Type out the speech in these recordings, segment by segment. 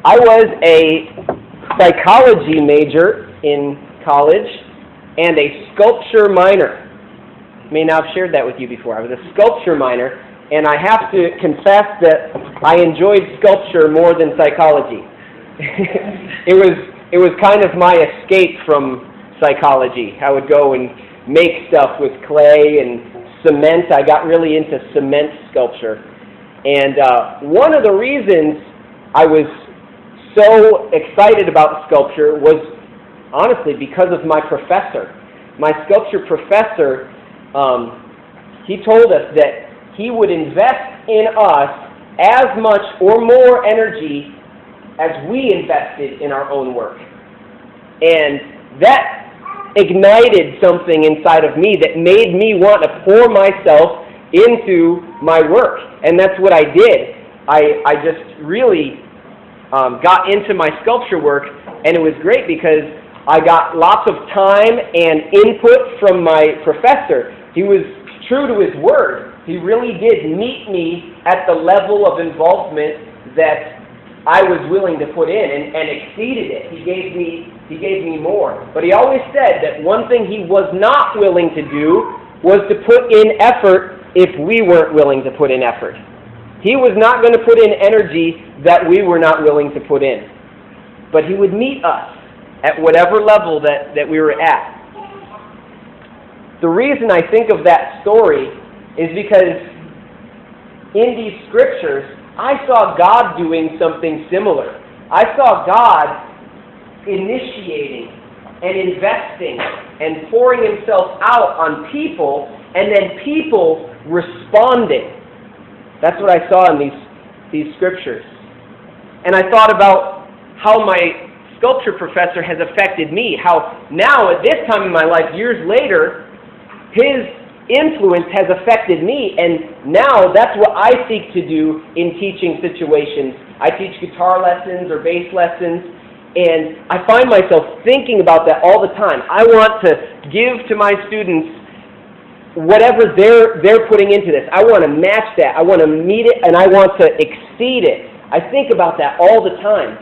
I was a psychology major in college and a sculpture minor. I may not have shared that with you before. I was a sculpture minor, and I have to confess that I enjoyed sculpture more than psychology. It was kind of my escape from psychology. I would go and make stuff with clay and cement. I got really into cement sculpture. And one of the reasons I was so excited about sculpture was honestly because of my professor. My sculpture professor, he told us that he would invest in us as much or more energy as we invested in our own work. And that ignited something inside of me that made me want to pour myself into my work. And that's what I did. I just really got into my sculpture work, and it was great because I got lots of time and input from my professor. He was true to his word. He really did meet me at the level of involvement that I was willing to put in and exceeded it. He gave me more. But he always said that one thing he was not willing to do was to put in effort if we weren't willing to put in effort. He was not going to put in energy that we were not willing to put in. But he would meet us at whatever level that we were at. The reason I think of that story is because in these scriptures, I saw God doing something similar. I saw God initiating and investing and pouring himself out on people, and then people responding. That's what I saw in these scriptures. And I thought about how my sculpture professor has affected me, how now at this time in my life, years later, his influence has affected me, and now that's what I seek to do in teaching situations. I teach guitar lessons or bass lessons, and I find myself thinking about that all the time. I want to give to my students whatever they're putting into this. I want to match that. I want to meet it, and I want to exceed it. I think about that all the time.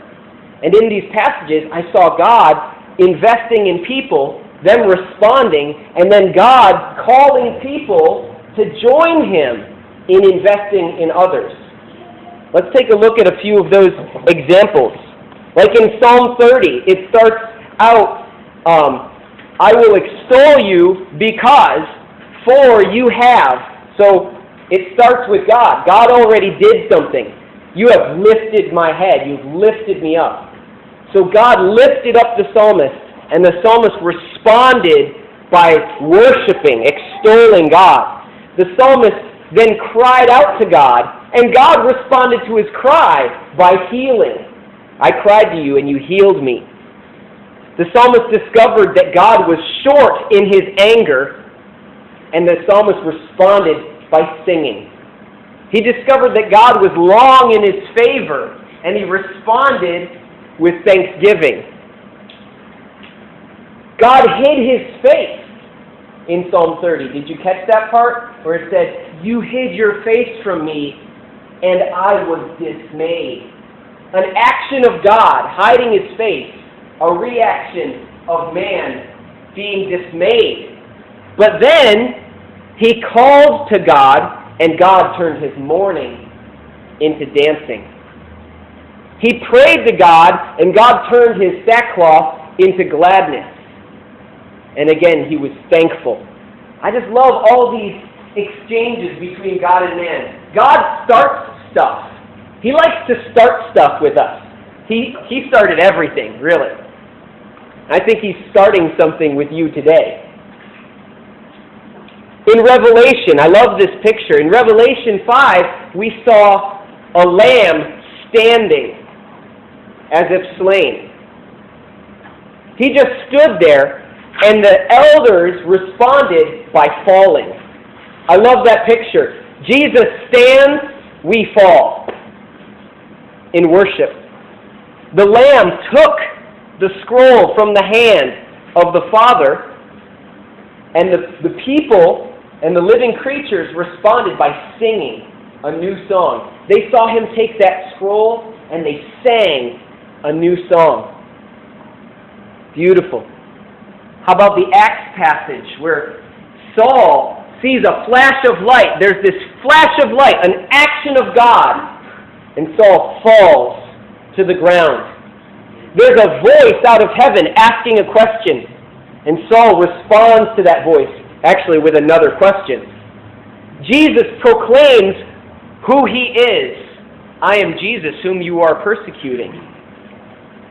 And in these passages, I saw God investing in people, them responding, and then God calling people to join him in investing in others. Let's take a look at a few of those examples. Like in Psalm 30, it starts out, I will extol you because for you have. So it starts with God. God already did something. You have lifted my head. You've lifted me up. So God lifted up the psalmist, and the psalmist responded by worshiping, extolling God. The psalmist then cried out to God, and God responded to his cry by healing. I cried to you, and you healed me. The psalmist discovered that God was short in his anger, and the psalmist responded by singing. He discovered that God was long in his favor, and he responded with thanksgiving. God hid his face in Psalm 30. Did you catch that part? Where it said, you hid your face from me, and I was dismayed. An action of God hiding his face, a reaction of man being dismayed. But then he called to God, and God turned his mourning into dancing. He prayed to God, and God turned his sackcloth into gladness. And again, he was thankful. I just love all these exchanges between God and man. God starts stuff. He likes to start stuff with us. He started everything, really. I think he's starting something with you today. In Revelation, I love this picture. In Revelation 5, we saw a lamb standing as if slain. He just stood there, and the elders responded by falling. I love that picture. Jesus stands, we fall in worship. The Lamb took the scroll from the hand of the Father, and the people and the living creatures responded by singing a new song. They saw him take that scroll, and they sang a new song. Beautiful. How about the Acts passage where Saul sees a flash of light? There's this flash of light, an action of God, and Saul falls to the ground. There's a voice out of heaven asking a question, and Saul responds to that voice, actually with another question. Jesus proclaims who he is. I am Jesus whom you are persecuting.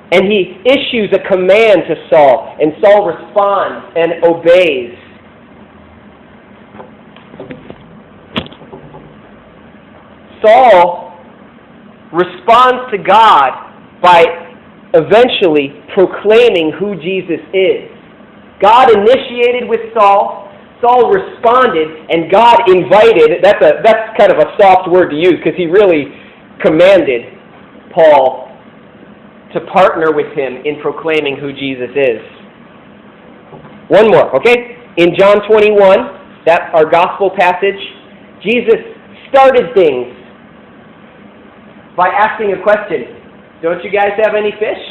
And he issues a command to Saul, and Saul responds and obeys. Saul responds to God by eventually proclaiming who Jesus is. God initiated with Saul. Saul responded, and God invited. That's kind of a soft word to use because he really commanded Paul to partner with him in proclaiming who Jesus is. One more, okay? In John 21, that's our gospel passage, Jesus started things by asking a question. Don't you guys have any fish?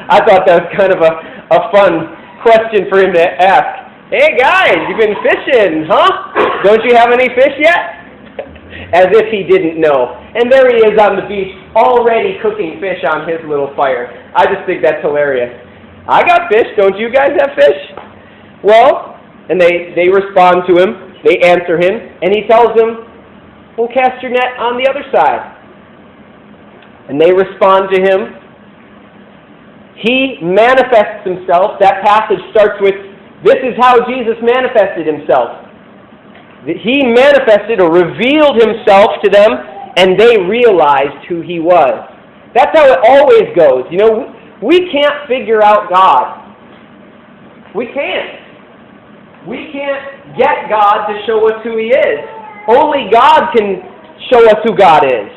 I thought that was kind of a fun question for him to ask. Hey guys, you've been fishing, huh? Don't you have any fish yet? As if he didn't know. And there he is on the beach, already cooking fish on his little fire. I just think that's hilarious. I got fish, don't you guys have fish? Well, and they respond to him, they answer him, and he tells them, well, cast your net on the other side. And they respond to him. He manifests himself. That passage starts with, this is how Jesus manifested himself. He manifested or revealed himself to them, and they realized who he was. That's how it always goes. You know, we can't figure out God. We can't. We can't get God to show us who he is. Only God can show us who God is.